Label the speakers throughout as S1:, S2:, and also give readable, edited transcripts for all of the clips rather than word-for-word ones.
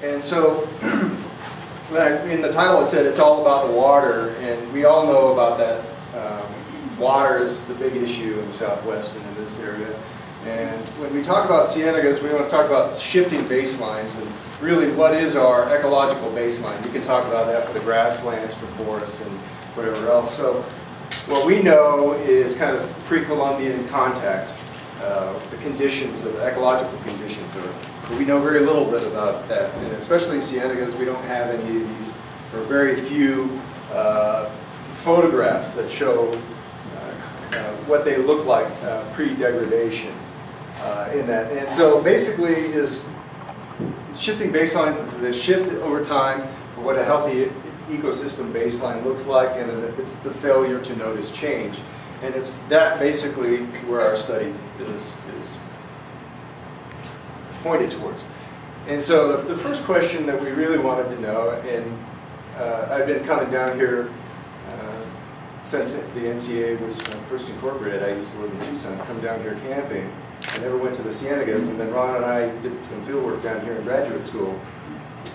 S1: And so, in the title I said it's all about the water, and we all know about that. Water is the big issue in the Southwest and in this area. And when we talk about Cienegas, we want to talk about shifting baselines and really what is our ecological baseline. We can talk about that for the grasslands, for forests, and whatever else. So what we know is kind of pre-Columbian contact, the conditions, the ecological conditions. We know very little bit about that, and especially in Cienegas, we don't have any of these, or very few photographs that show what they look like pre-degradation in that. And so basically is shifting baselines is the shift over time for what a healthy ecosystem baseline looks like, and then it's the failure to notice change. And it's that basically where our study is pointed towards. And so the first question that we really wanted to know, and I've been coming down here since the NCA was first incorporated. I used to live in Tucson, come down here camping. I never went to the Cienegas, and then Ron and I did some field work down here in graduate school.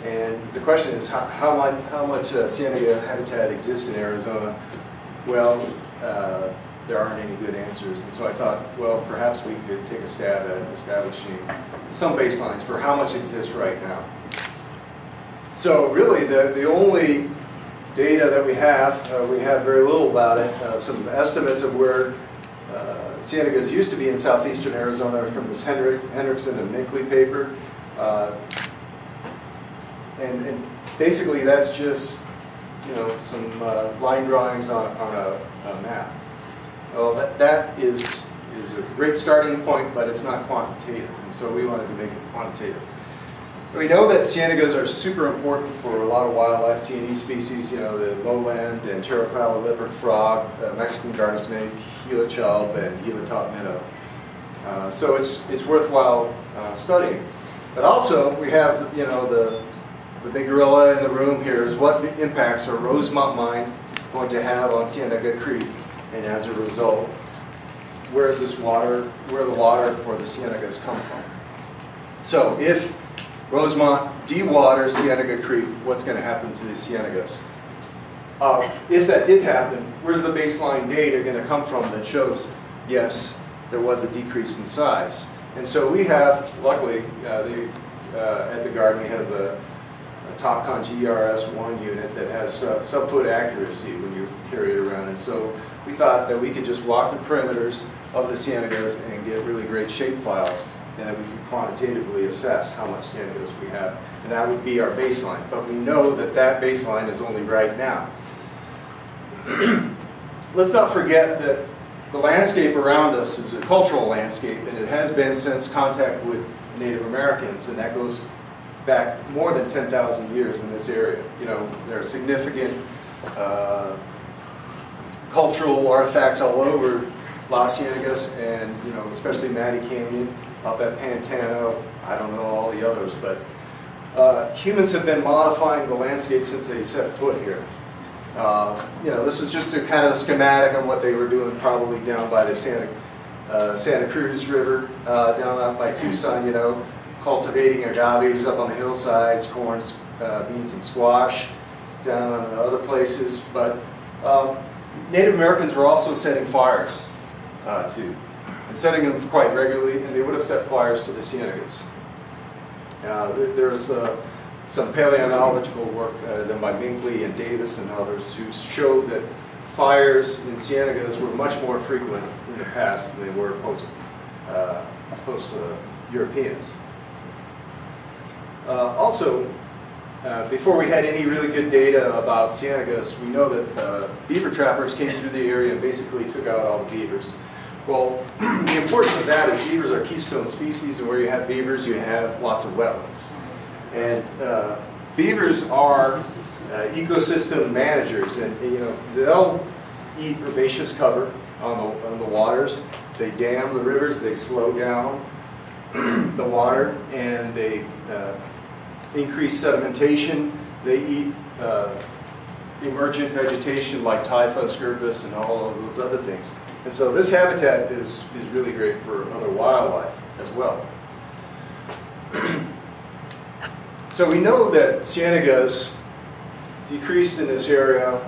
S1: And the question is, how much Cienega habitat exists in Arizona? Well, there aren't any good answers. And so I thought, well, perhaps we could take a stab at establishing some baselines for how much exists right now. So really, the only data that we have very little about it. Some estimates of where Cienegas used to be in southeastern Arizona from this Hendrickson and Minkley paper. And basically that's just, some line drawings on a map. Well, that is a great starting point, but it's not quantitative, and so we wanted to make it quantitative. We know that Cienegas are super important for a lot of wildlife, T&E species, the lowland and Chiricahua leopard frog, Mexican garden snake, Gila chub, and Gila top minnow. So it's worthwhile studying. But also we have, the big gorilla in the room here is what the impacts are Rosemont mine going to have on Cienega Creek, and as a result, where the water for the Cienegas come from. So if Rosemont dewaters Cienega Creek, what's going to happen to the Cienegas? If that did happen, where's the baseline data going to come from that shows, yes, there was a decrease in size? And so we have, luckily, at the garden, we have a TopCon GRS1 unit that has sub-foot accuracy when you carry it around. And so we thought that we could just walk the perimeters of the Cienegas and get really great shape files, and that we could quantitatively assess how much Cienegas we have. And that would be our baseline. But we know that that baseline is only right now. Let's not forget that the landscape around us is a cultural landscape, and it has been since contact with Native Americans, and that goes back more than 10,000 years in this area. There are significant cultural artifacts all over Las Cienegas, and especially Maddie Canyon, up at Pantano. I don't know all the others, but humans have been modifying the landscape since they set foot here. This is just a kind of a schematic on what they were doing probably down by the Santa Cruz River, down out by Tucson, cultivating agaves up on the hillsides, corns, beans, and squash down on the other places. But Native Americans were also setting fires too, and setting them quite regularly, and they would have set fires to the Cienegas. There's some paleontological work done by Minkley and Davis and others who show that fires in Cienegas were much more frequent in the past than they were post-Europeans. Also, before we had any really good data about Cienegas, we know that beaver trappers came through the area and basically took out all the beavers. Well, the importance of that is beavers are keystone species, and where you have beavers, you have lots of wetlands. And beavers are ecosystem managers, and they'll eat herbaceous cover on the waters. They dam the rivers, they slow down the water, and they increase sedimentation. They eat emergent vegetation like typha, scirpus, and all of those other things. And so this habitat is really great for other wildlife as well. So we know that Cienegas decreased in this area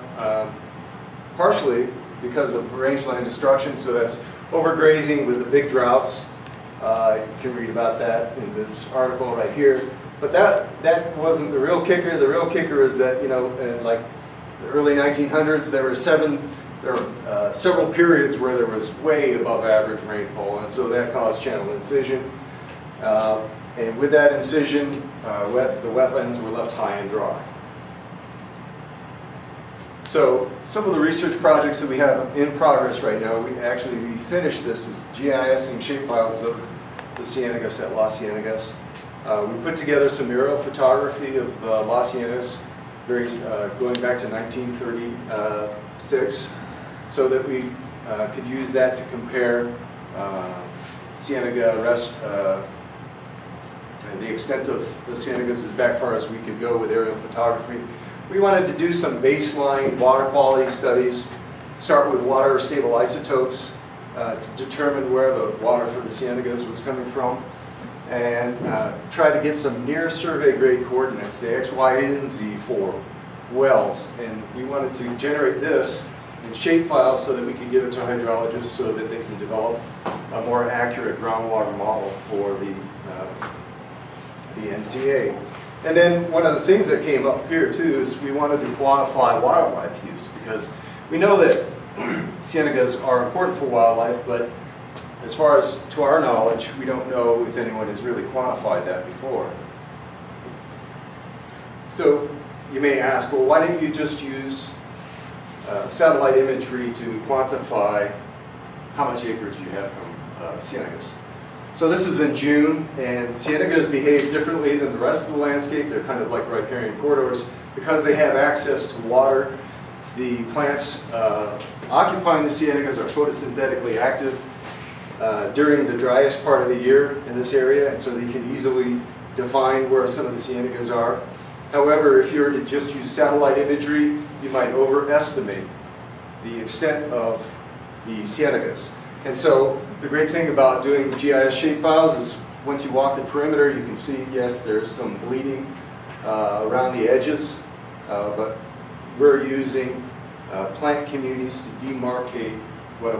S1: partially because of rangeland destruction, so that's overgrazing with the big droughts. You can read about that in this article right here. But that wasn't the real kicker. The real kicker is that, you know, in like the early 1900s, there were several periods where there was way above average rainfall, and so that caused channel incision. And with that incision, the wetlands were left high and dry. So some of the research projects that we have in progress right now, we finished this as GISing shapefiles of the Cienegas at Las Cienegas. We put together some aerial photography of Las Cienegas, going back to 1936, so that we could use that to compare the extent of the Cienegas as back far as we could go with aerial photography. We wanted to do some baseline water quality studies, start with water stable isotopes to determine where the water for the Cienegas was coming from, and try to get some near survey grade coordinates, the X, Y, and Z for wells. And we wanted to generate this in shapefile so that we can give it to hydrologists so that they can develop a more accurate groundwater model for the NCA. And then one of the things that came up here too is we wanted to quantify wildlife use, because we know that Cienegas are important for wildlife, but as far as to our knowledge, we don't know if anyone has really quantified that before. So you may ask, well, why didn't you just use satellite imagery to quantify how much acreage you have from Cienegas? So this is in June, and Cienegas behave differently than the rest of the landscape. They're kind of like riparian corridors. Because they have access to water, the plants occupying the Cienegas are photosynthetically active during the driest part of the year in this area, and so you can easily define where some of the Cienegas are. However, if you were to just use satellite imagery, you might overestimate the extent of the Cienegas. And so the great thing about doing GIS shapefiles is once you walk the perimeter, you can see, yes, there's some bleeding around the edges, but we're using plant communities to demarcate where the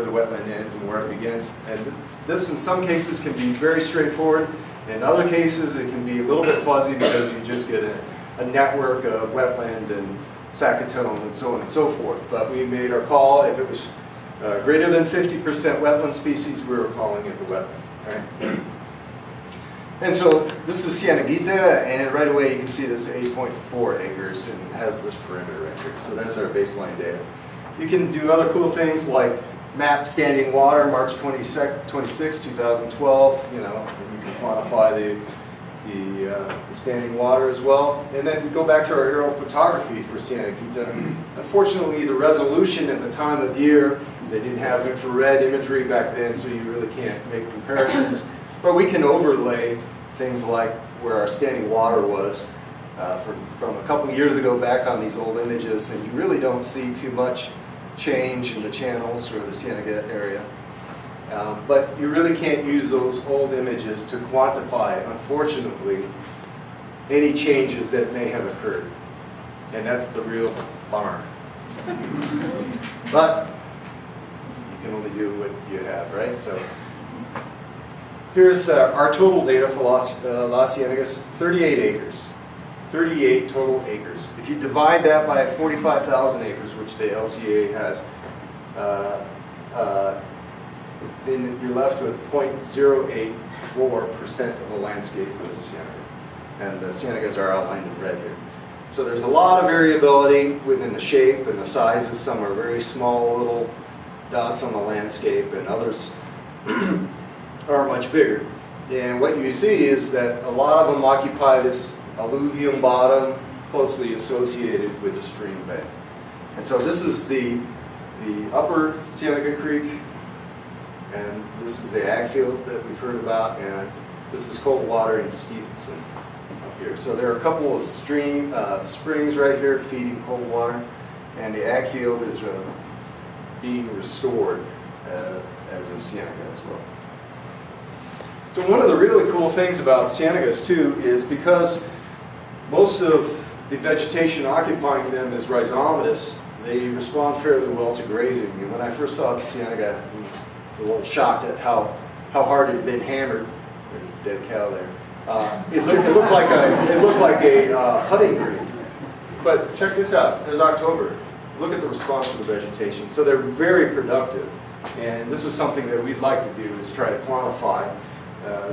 S1: wetland ends and where it begins. And this, in some cases, can be very straightforward. In other cases, it can be a little bit fuzzy because you just get a network of wetland and Saccatone and so on and so forth. But we made our call. If it was greater than 50% wetland species, we were calling it the wetland. Right? And so this is Cieneguita, and right away you can see this 8.4 acres and it has this perimeter right here. So that's our baseline data. You can do other cool things like map standing water, March 26, 2012. You know, you can quantify the standing water as well. And then we go back to our aerial photography for Cieneguita. Unfortunately, the resolution at the time of year, they didn't have infrared imagery back then, so you really can't make comparisons. But we can overlay things like where our standing water was from a couple years ago back on these old images, and you really don't see too much change in the channels or the Cienega area. But you really can't use those old images to quantify, unfortunately, any changes that may have occurred. And that's the real bummer. But you can only do what you have, right? So here's our total data for Las Cienegas, 38 acres. 38 total acres. If you divide that by 45,000 acres, which the LCA has, then you're left with 0.084% of the landscape for the Cienega. And the Cienegas are outlined in red here. So there's a lot of variability within the shape and the sizes. Some are very small little dots on the landscape, and others are much bigger. And what you see is that a lot of them occupy this alluvium bottom closely associated with the stream bed. And so this is the upper Cienega Creek, and this is the ag field that we've heard about, and this is cold water in Stevenson up here. So there are a couple of springs right here feeding cold water, and the ag field is being restored as a Cienega as well. So one of the really cool things about Cienegas too is because most of the vegetation occupying them is rhizomatous, they respond fairly well to grazing. And when I first saw the Cienega, I was a little shocked at how hard it had been hammered. There's a dead cow there. It looked like a putting green. But check this out. There's October. Look at the response to the vegetation. So they're very productive. And this is something that we'd like to do, is try to quantify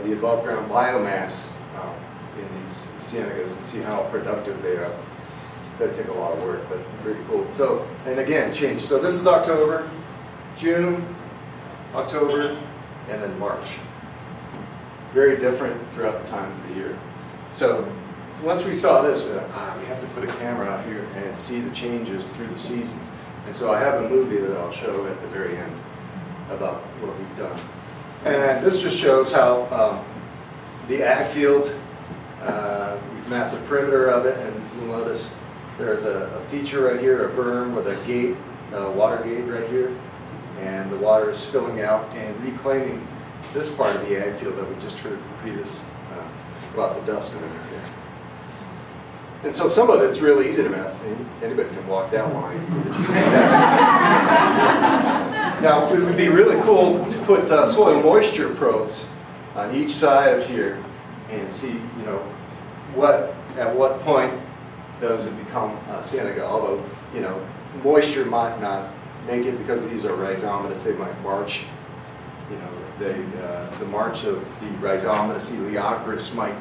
S1: the above ground biomass in these Cienegas and see how productive they are. That'd take a lot of work, but pretty cool. So, and again, change. So this is October, June, October, and then March. Very different throughout the times of the year. So once we saw this, we thought, we have to put a camera out here and see the changes through the seasons. And so I have a movie that I'll show at the very end about what we've done. And this just shows how the ag field, we've mapped the perimeter of it, and you'll notice there's a feature right here, a berm with a gate, a water gate right here, and the water is spilling out and reclaiming this part of the ag field that we just heard previous about the dust going in here. And so some of it's really easy to map. Anybody can walk that line. Now, it would be really cool to put soil moisture probes on each side of here and see, at what point does it become Cienega. Although, moisture might not make it because these are rhizomatous. They might march. The march of the rhizomatous Eleochris might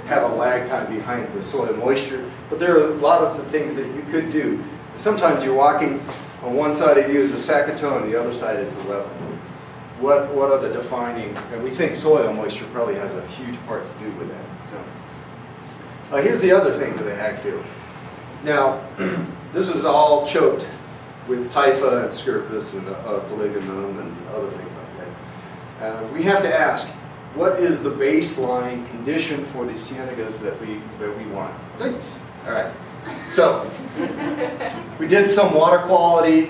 S1: have a lag time behind the soil moisture. But there are a lot of the things that you could do. Sometimes you're walking on one side of you is the Saccatone, the other side is the wetland. What are the defining, and we think soil moisture probably has a huge part to do with that. So, here's the other thing to the ag field. Now, this is all choked with Typha and Scirpus and Polygonum and other things like that. We have to ask, what is the baseline condition for the Cienegas that we want? Thanks. All right. So we did some water quality,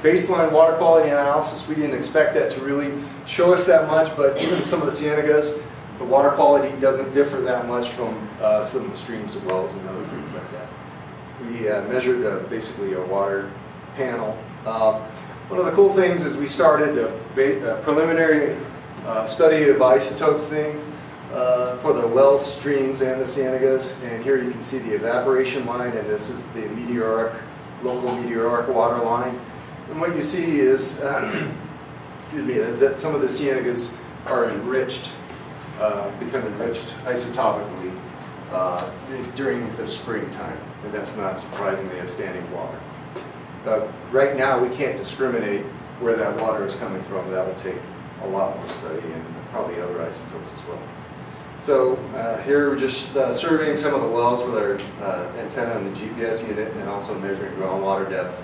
S1: baseline water quality analysis. We didn't expect that to really show us that much, but even some of the Cienegas, the water quality doesn't differ that much from some of the streams and wells and other things like that. We measured basically a water panel. One of the cool things is we started a preliminary study of isotopes things for the well streams and the Cienegas. And here you can see the evaporation line, and this is the local meteoric water line. And what you see is, is that some of the Cienegas are enriched, become enriched isotopically during the springtime. And that's not surprising, they have standing water. Right now, we can't discriminate where that water is coming from. That will take a lot more study and probably other isotopes as well. So here we're just surveying some of the wells with our antenna and the GPS unit, and also measuring groundwater depth.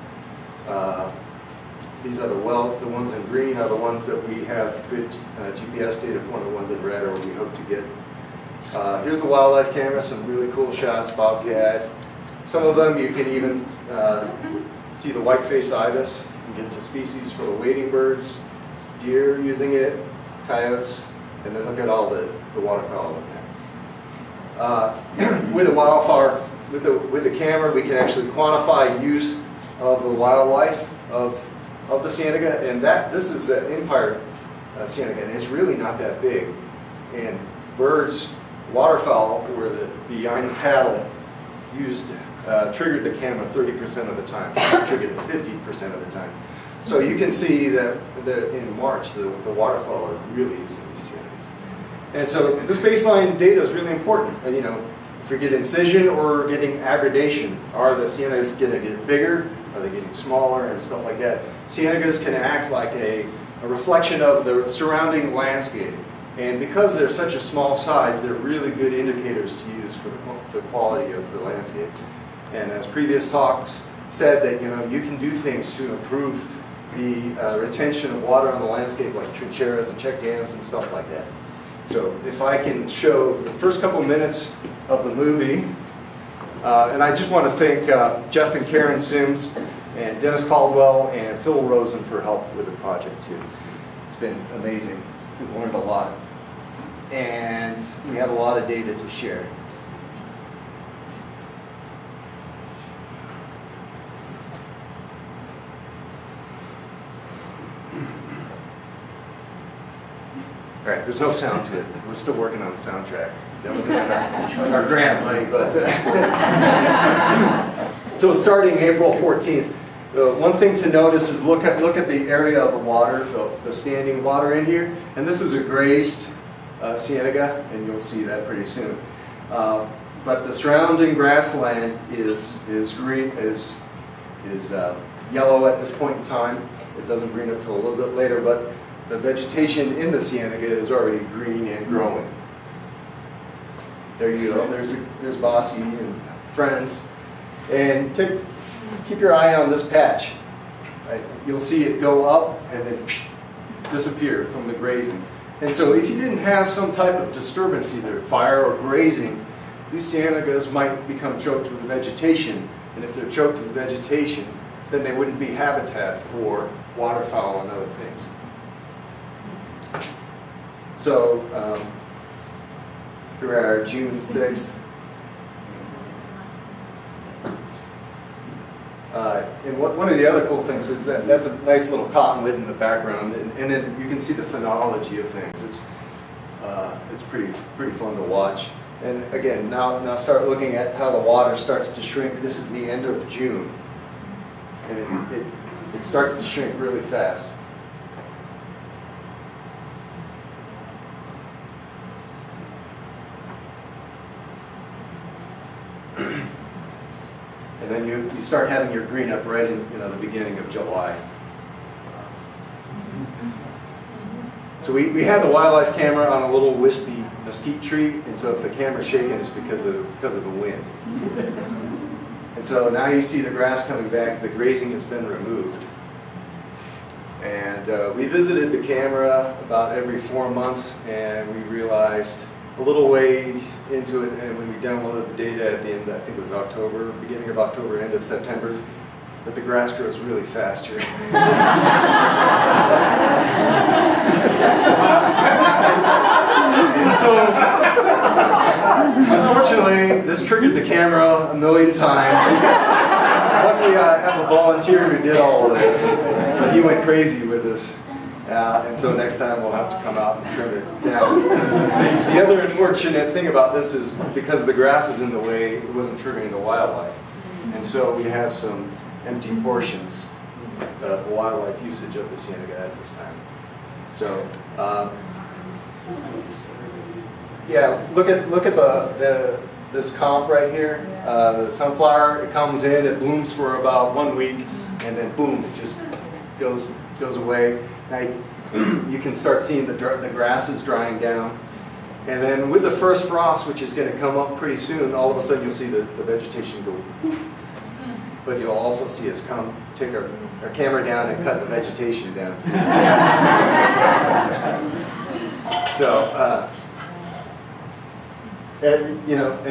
S1: These are the wells. The ones in green are the ones that we have good GPS data for, and the ones in red are what we hope to get. Here's the wildlife camera, some really cool shots, bobcat. Some of them you can even see the white-faced ibis. You can get to species for the wading birds, deer using it, coyotes, and then look at all the waterfowl in there. With the wildfire, with the camera, we can actually quantify use of the wildlife of the Cienega, and this is an Empire Cienega, and it's really not that big. And birds, waterfowl, where the behind paddle triggered the camera 30% of the time, triggered it 50% of the time. So you can see that in March, the waterfowl are really using these Cienegas. And so this baseline data is really important. If we get incision or getting aggradation, are the Cienegas going to get bigger? Are they getting smaller and stuff like that? Cienegas can act like a reflection of the surrounding landscape. And because they're such a small size, they're really good indicators to use for the quality of the landscape. And as previous talks said, that you can do things to improve the retention of water on the landscape, like trincheras and check dams and stuff like that. So if I can show the first couple minutes of the movie, and I just want to thank Jeff and Karen Sims and Dennis Caldwell and Phil Rosen for help with the project too. It's been amazing. We've learned a lot. And we have a lot of data to share. All right, there's no sound to it. We're still working on the soundtrack. That wasn't our grant money, but so starting April 14th, one thing to notice is look at the area of the water, the standing water in here, and this is a grazed Cienega, and you'll see that pretty soon. But the surrounding grassland is green, is yellow at this point in time. It doesn't green up till a little bit later, but the vegetation in the Cienega is already green and growing. There you go. There's Bossy and friends. And keep your eye on this patch. You'll see it go up and then disappear from the grazing. And so if you didn't have some type of disturbance, either fire or grazing, these Cienegas might become choked with vegetation. And if they're choked with vegetation, then they wouldn't be habitat for waterfowl and other things. So here we are, June 6th. And one of the other cool things is that that's a nice little cottonwood in the background, and then you can see the phenology of things. It's pretty fun to watch. And again, now start looking at how the water starts to shrink. This is the end of June, and it starts to shrink really fast. And then you start having your green up right in the beginning of July. So we had the wildlife camera on a little wispy mesquite tree, and so if the camera's shaking, it's because of the wind. And so now you see the grass coming back. The grazing has been removed. And we visited the camera about every 4 months, and we realized a little ways into it, and when we downloaded the data at the end, I think it was October, beginning of October, end of September, that the grass grows really fast here. And so, unfortunately, this triggered the camera a million times. Luckily, I have a volunteer who did all of this, but he went crazy with this. And so next time we'll have to come out and trim it down. The other unfortunate thing about this is because the grass is in the way, it wasn't triggering the wildlife. And so we have some empty portions of wildlife usage of the Cienega at this time. So, yeah, look at this comp right here. The sunflower, it comes in, it blooms for about 1 week, and then boom, it just goes away. Now you can start seeing the grasses drying down. And then with the first frost, which is going to come up pretty soon, all of a sudden you'll see the vegetation go. But you'll also see us take our camera down and cut the vegetation down too. So, and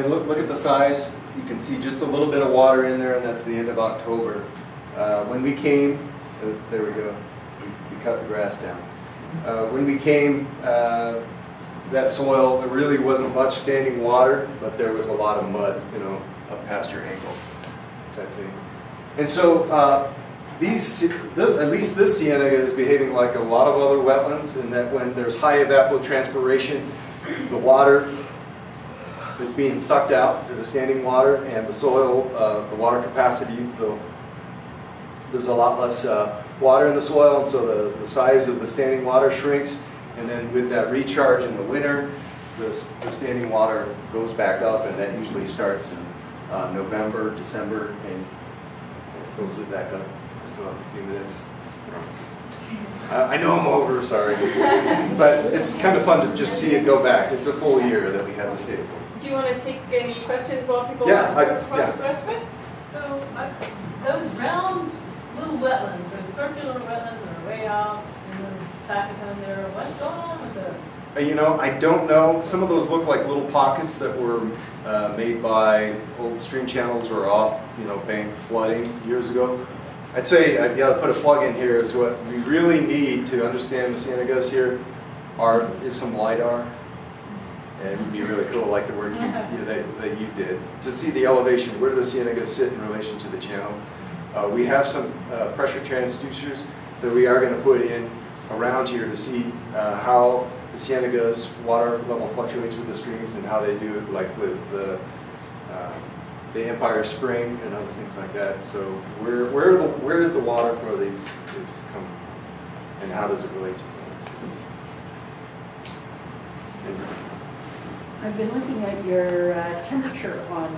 S1: look at the size. You can see just a little bit of water in there, and that's the end of October. When we came, there we go. We cut the grass down. When we came, that soil, there really wasn't much standing water, but there was a lot of mud, up past your ankle type thing. And so at least this Cienega is behaving like a lot of other wetlands, in that when there's high evapotranspiration, the water is being sucked out to the standing water, and the soil, the water capacity, there's a lot less water in the soil, and so the size of the standing water shrinks. And then with that recharge in the winter, the standing water goes back up, and that usually starts in November, December, and it fills it back up. I still have a few minutes. I know I'm over, sorry. But it's kind of fun to just see it go back. It's a full year that we have this data for.
S2: Do you want to take any questions while people
S1: ask
S2: the rest of it?
S3: So those round little wetlands, those circular wetlands that are way out in the Sackatoon there, what's going on with those?
S1: I don't know. Some of those look like little pockets that were made by old stream channels or off, bank flooding years ago. I'd say I've got to put a plug in here is what we really need to understand the Cienegas here. is some LiDAR. And it would be really cool, like the work that you did, to see the elevation, where do the Cienegas sit in relation to the channel. We have some pressure transducers that we are going to put in around here to see how the Cienegas water level fluctuates with the streams and how they do it, like with the Empire Spring and other things like that. So where is the water for these come from, and how does it relate to plants?
S4: I've been looking at your temperature on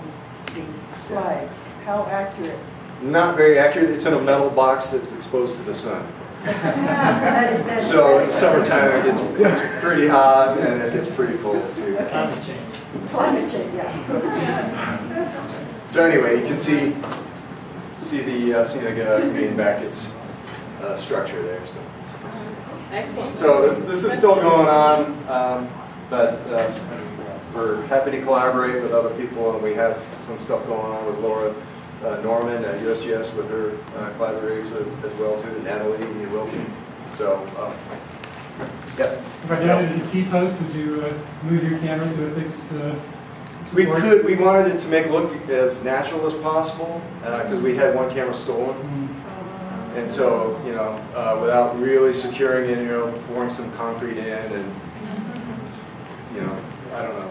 S4: these slides. How accurate?
S1: Not very accurate. It's in a metal box that's exposed to the sun. So in the summertime it gets pretty hot and it gets pretty cold too.
S5: Climate change.
S4: Climate change, yeah.
S1: So anyway, you can see the Cienega main back its structure there. So.
S2: Excellent.
S1: So this is still going on, but we're happy to collaborate with other people, and we have some stuff going on with Laura Norman at USGS with her collaborators as well too, and Natalie and Wilson. So, yeah.
S6: If I downloaded a T-post, would you move your camera to a fixed
S1: We
S6: support?
S1: could. We wanted it to make it look as natural as possible because we had one camera stolen. And so, you know, without really securing it, you know, pouring some concrete in and, you know, I don't know.